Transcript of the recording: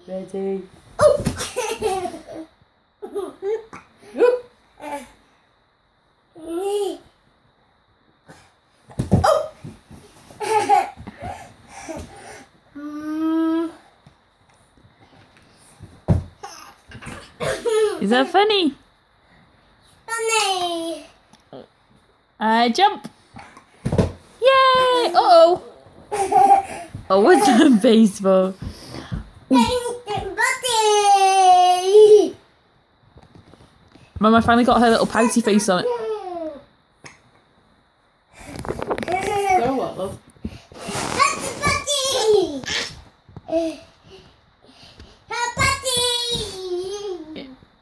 Ready? Is that funny? Funny. Jump. Yay! Uh-oh. Oh, what's that face for? Buddy. Mama finally got her little pouty face on it. Go what, love? Buddy.